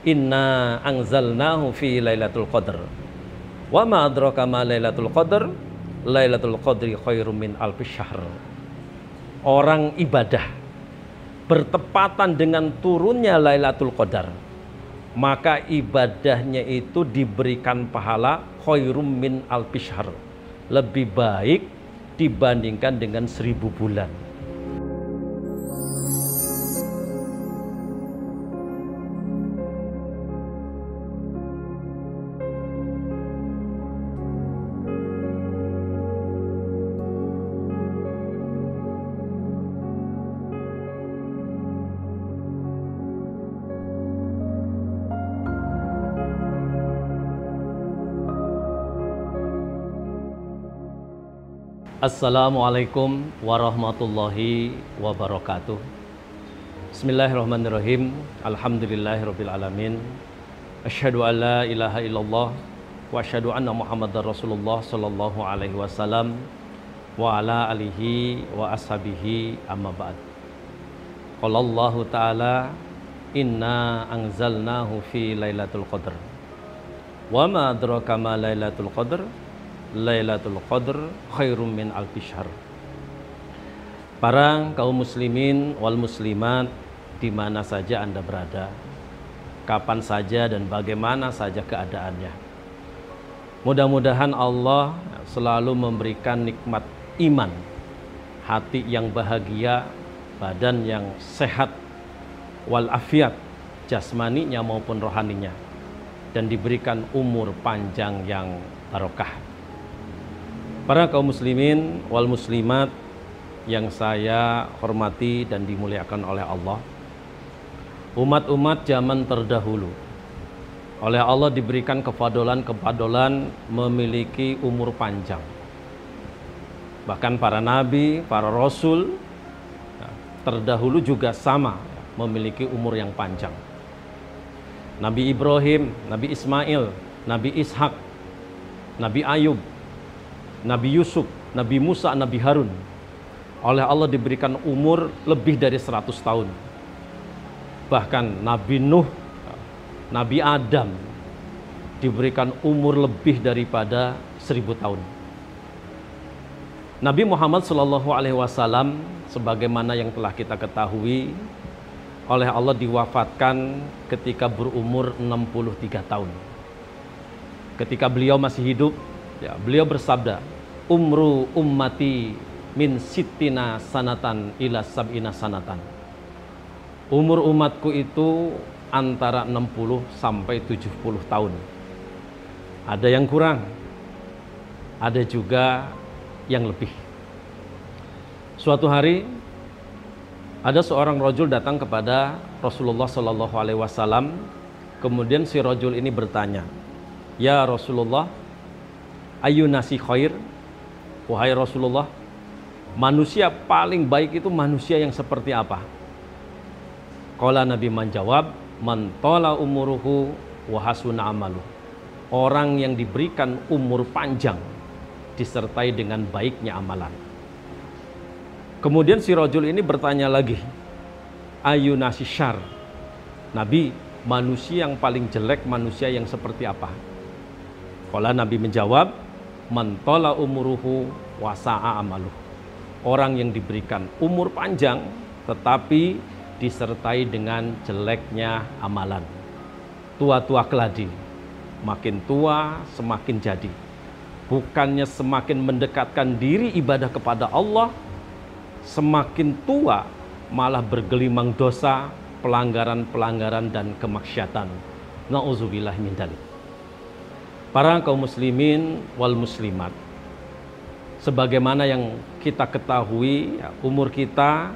Inna anzalnahu fi lailatul qadr. Wa ma adraka ma lailatul qadr. Lailatul qadri khairum min alfi syahr. Orang ibadah bertepatan dengan turunnya Lailatul Qadar, maka ibadahnya itu diberikan pahala khairum min alfi syahr, lebih baik dibandingkan dengan 1000 bulan. Assalamualaikum warahmatullahi wabarakatuh. Bismillahirrahmanirrahim. Alhamdulillahirabbil alamin. Asyhadu an la ilaha illallah wa asyhadu anna Muhammadar Rasulullah sallallahu alaihi wasallam wa ala alihi wa ashabihi amma ba'd. Qala Allah Ta'ala, inna anzalnahu fi lailatul qadr. Wa ma adraka ma lailatul qadr. Lailatul Qadr khairum min alfi syahr. Para kaum muslimin wal muslimat di mana saja Anda berada, kapan saja dan bagaimana saja keadaannya, mudah-mudahan Allah selalu memberikan nikmat iman, hati yang bahagia, badan yang sehat, wal afiat, jasmaninya maupun rohaninya, dan diberikan umur panjang yang barokah. Para kaum muslimin wal muslimat yang saya hormati dan dimuliakan oleh Allah, umat-umat zaman terdahulu oleh Allah diberikan kefadolan memiliki umur panjang. Bahkan para nabi, para rasul terdahulu juga sama memiliki umur yang panjang. Nabi Ibrahim, Nabi Ismail, Nabi Ishak, Nabi Ayub, Nabi Yusuf, Nabi Musa, Nabi Harun oleh Allah diberikan umur lebih dari 100 tahun. Bahkan Nabi Nuh, Nabi Adam diberikan umur lebih daripada 1000 tahun. Nabi Muhammad SAW sebagaimana yang telah kita ketahui oleh Allah diwafatkan ketika berumur 63 tahun. Ketika beliau masih hidup, beliau bersabda, umru ummati min sittina sanatan ila sab'ina sanatan. Umur umatku itu antara 60 sampai 70 tahun. Ada yang kurang, ada juga yang lebih. Suatu hari ada seorang rajul datang kepada Rasulullah SAW. Kemudian si rajul ini bertanya, "Ya Rasulullah, ayu nasi khair?" Wahai Rasulullah, manusia paling baik itu manusia yang seperti apa? Qala Nabi menjawab, man tala umuruhu wa hasuna amalu. Orang yang diberikan umur panjang disertai dengan baiknya amalan. Kemudian si rajul ini bertanya lagi, ayu nasi syar? Nabi, manusia yang paling jelek manusia yang seperti apa? Qala Nabi menjawab, man tala umuruhu wa sa'a amaluh. Orang yang diberikan umur panjang tetapi disertai dengan jeleknya amalan. Tua-tua keladi, makin tua semakin jadi. Bukannya semakin mendekatkan diri ibadah kepada Allah, semakin tua malah bergelimang dosa, pelanggaran-pelanggaran dan kemaksiatan. Nauzubillah min dzalik. Para kaum muslimin wal muslimat, sebagaimana yang kita ketahui, umur kita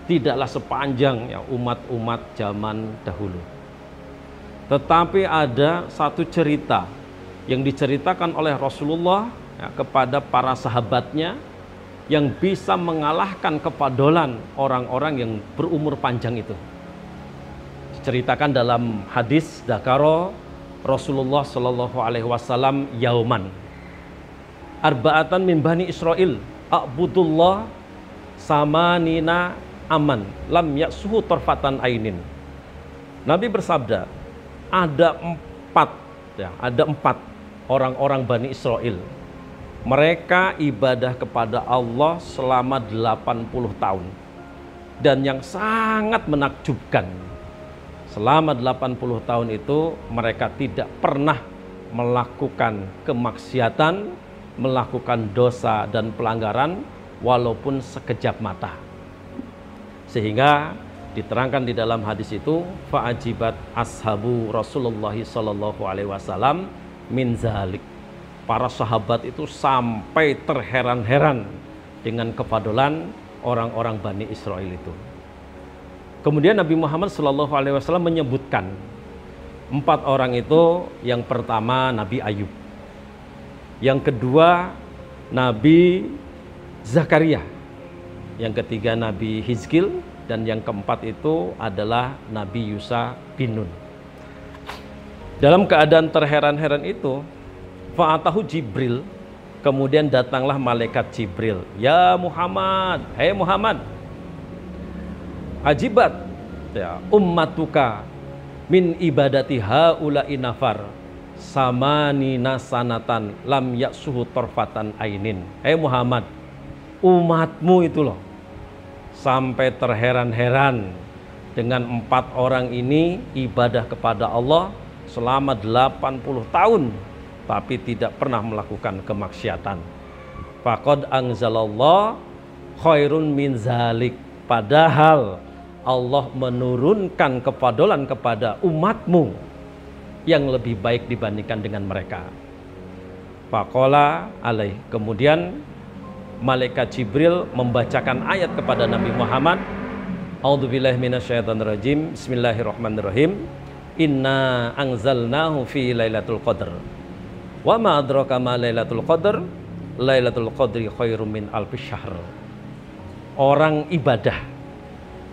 tidaklah sepanjang umat-umat zaman dahulu. Tetapi ada satu cerita yang diceritakan oleh Rasulullah kepada para sahabatnya yang bisa mengalahkan kefadolan orang-orang yang berumur panjang itu. Diceritakan dalam hadis Dzakara Rasulullah Shallallahu Alaihi Wasallam yauman arba'atan min bani Israel a'budullah samanina aman lam yaksuhu torfatan ainin. Nabi bersabda, ada empat orang-orang Bani Israel. Mereka ibadah kepada Allah selama 80 tahun. Dan yang sangat menakjubkan, selama 80 tahun itu mereka tidak pernah melakukan kemaksiatan, melakukan dosa dan pelanggaran walaupun sekejap mata. Sehingga diterangkan di dalam hadis itu, fa'ajibat ashabu Rasulullah sallallahu alaihi wasallam min zalik. Para sahabat itu sampai terheran-heran dengan kefadolan orang-orang Bani Israel itu. Kemudian Nabi Muhammad sallallahu alaihi wasallam menyebutkan 4 orang itu. Yang pertama Nabi Ayub, yang kedua Nabi Zakaria, yang ketiga Nabi Hizkil, dan yang keempat itu adalah Nabi Yusa bin Nun. Dalam keadaan terheran-heran itu, fa'atahu Jibril, kemudian datanglah malaikat Jibril. Ya Muhammad, hei Muhammad, ajibat ya, ummatuka min ibadati haula'i nafar samani nasanatan lam yaksuhu torfatan ainin. Hei Muhammad, umatmu itu loh sampai terheran-heran dengan 4 orang ini ibadah kepada Allah selama 80 tahun tapi tidak pernah melakukan kemaksiatan. Faqad anzalallah khairun min zalik. Padahal Allah menurunkan kefadolan kepada umatmu yang lebih baik dibandingkan dengan mereka. Faqala alaih. Kemudian malaikat Jibril membacakan ayat kepada Nabi Muhammad. A'udzubillahi minasyaitonirrajim. Bismillahirrahmanirrahim. Inna anzalnahu fi lailatul qadr. Wa ma adraka ma lailatul qadr. Lailatul qadri khairum min alfi syahr. Orang ibadah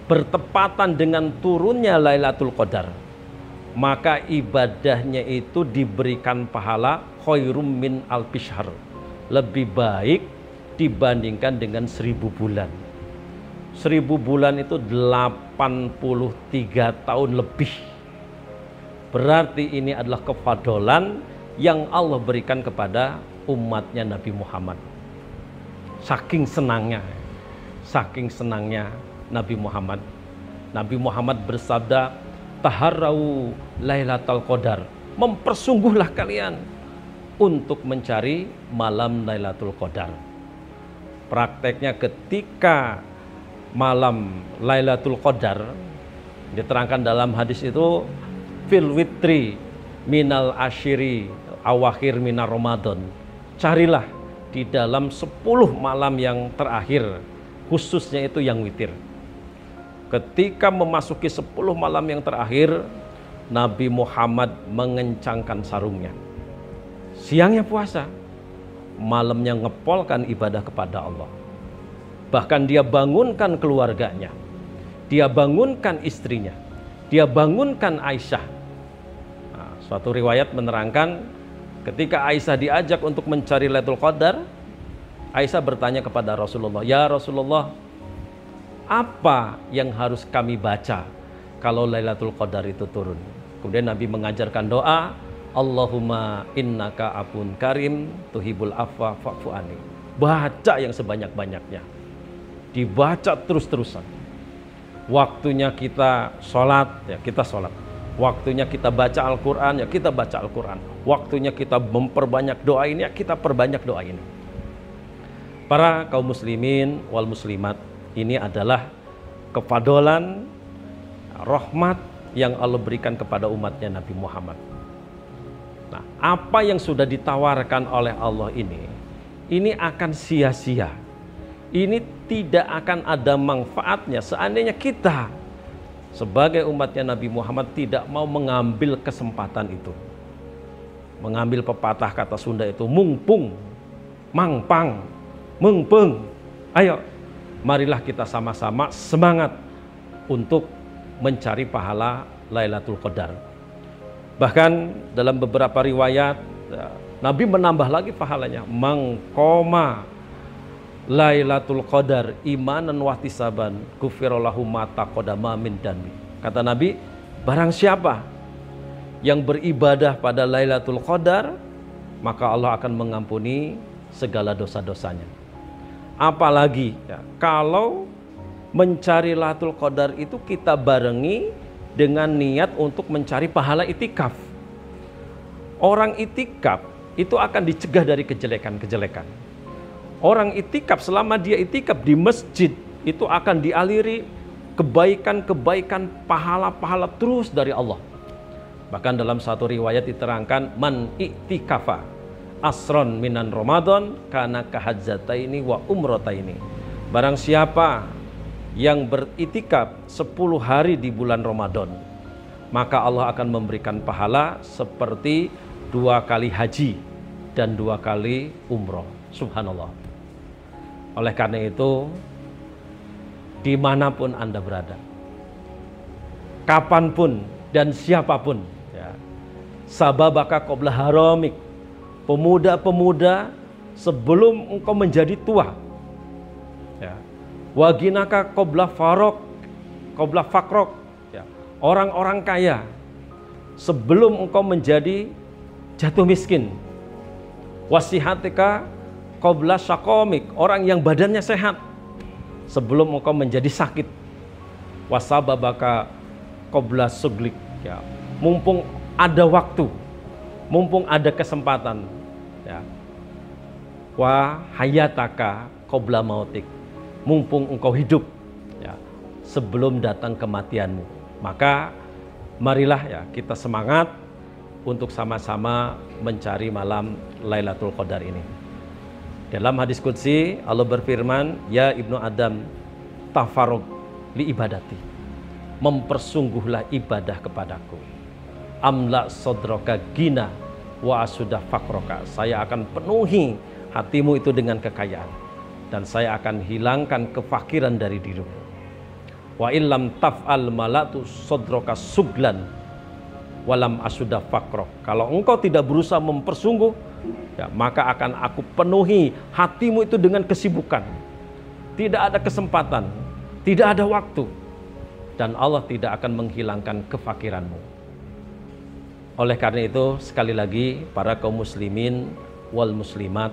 bertepatan dengan turunnya Lailatul Qadar, maka ibadahnya itu diberikan pahala khairum min alfi syahr, lebih baik dibandingkan dengan 1000 bulan. 1000 bulan itu 83 tahun lebih. Berarti ini adalah kefadolan yang Allah berikan kepada umatnya Nabi Muhammad. Saking senangnya Nabi Muhammad. Nabi Muhammad bersabda, taharrau Lailatul Qadar, mempersungguhlah kalian untuk mencari malam Lailatul Qadar. Prakteknya ketika malam Lailatul Qadar, diterangkan dalam hadis itu, fil witri minal ashiri awakhir minar Ramadan. Carilah di dalam 10 malam yang terakhir, khususnya itu yang witir. Ketika memasuki 10 malam yang terakhir, Nabi Muhammad mengencangkan sarungnya. Siangnya puasa, malamnya ngepolkan ibadah kepada Allah. Bahkan dia bangunkan keluarganya, dia bangunkan istrinya, dia bangunkan Aisyah. Nah, suatu riwayat menerangkan ketika Aisyah diajak untuk mencari Lailatul Qadar, Aisyah bertanya kepada Rasulullah, ya Rasulullah, apa yang harus kami baca kalau Lailatul Qadar itu turun? Kemudian Nabi mengajarkan doa, Allahumma innaka afun karim tuhibul afwa fa'fu anni. Baca yang sebanyak-banyaknya, dibaca terus-terusan. Waktunya kita sholat, ya kita sholat. Waktunya kita baca Al-Quran, ya kita baca Al-Quran. Waktunya kita memperbanyak doa ini, ya kita perbanyak doa ini. Para kaum muslimin wal muslimat, ini adalah kefadolan, rahmat yang Allah berikan kepada umatnya Nabi Muhammad. Nah, apa yang sudah ditawarkan oleh Allah ini akan sia-sia. Ini tidak akan ada manfaatnya seandainya kita sebagai umatnya Nabi Muhammad tidak mau mengambil kesempatan itu. Mengambil pepatah kata Sunda itu, mungpung, mangpang, mengpeng. Ayo, marilah kita sama-sama semangat untuk mencari pahala Lailatul Qadar. Bahkan dalam beberapa riwayat Nabi menambah lagi pahalanya, mangkoma Lailatul Qadar imanan wahtisaban gufirallahu ma taqaddama min danbi. Kata Nabi, Barang siapa yang beribadah pada Lailatul Qadar, maka Allah akan mengampuni segala dosa-dosanya. Apalagi ya, kalau mencari Lailatul Qadar itu kita barengi dengan niat untuk mencari pahala itikaf. Orang itikaf itu akan dicegah dari kejelekan-kejelekan. Orang itikaf, selama dia itikaf di masjid, itu akan dialiri kebaikan-kebaikan, pahala-pahala terus dari Allah. Bahkan dalam satu riwayat diterangkan, man i'tikafa asron minan Ramadan kana kahajjataini wa umrataini. Barang siapa yang beritikaf 10 hari di bulan Ramadan, maka Allah akan memberikan pahala seperti 2 kali haji dan 2 kali umroh. Subhanallah. Oleh karena itu, dimanapun Anda berada, kapanpun dan siapapun, ya, sababaka qabla haramik, pemuda-pemuda sebelum engkau menjadi tua, ya, waginaka qabla fakrok, ya, orang-orang kaya sebelum engkau menjadi jatuh miskin, wasihatika qabla syakomik, orang yang badannya sehat sebelum engkau menjadi sakit, wasababaka qabla suglik, ya, mumpung ada waktu, mumpung ada kesempatan, ya, wa hayataka qabla mautik, mumpung engkau hidup, ya, sebelum datang kematianmu. Maka marilah ya kita semangat untuk sama-sama mencari malam Lailatul Qadar ini. Dalam hadis qudsi Allah berfirman, ya ibnu Adam, tafarrug li ibadati, mempersungguhlah ibadah kepadaku. Amla sodroka gina wa asudah fakroka, saya akan penuhi hatimu itu dengan kekayaan, dan saya akan hilangkan kefakiran dari dirimu. Wa illam taf'al malatu sodroka suglan walam asudah fakrok, kalau engkau tidak berusaha mempersungguh, ya, maka akan aku penuhi hatimu itu dengan kesibukan. Tidak ada kesempatan, tidak ada waktu, dan Allah tidak akan menghilangkan kefakiranmu. Oleh karena itu, sekali lagi para kaum muslimin wal muslimat,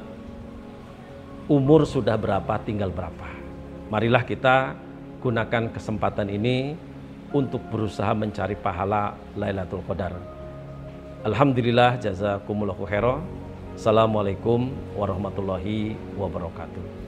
umur sudah berapa, tinggal berapa. Marilah kita gunakan kesempatan ini untuk berusaha mencari pahala Lailatul Qadar. Alhamdulillah, jazakumullahu khairan. Assalamualaikum warahmatullahi wabarakatuh.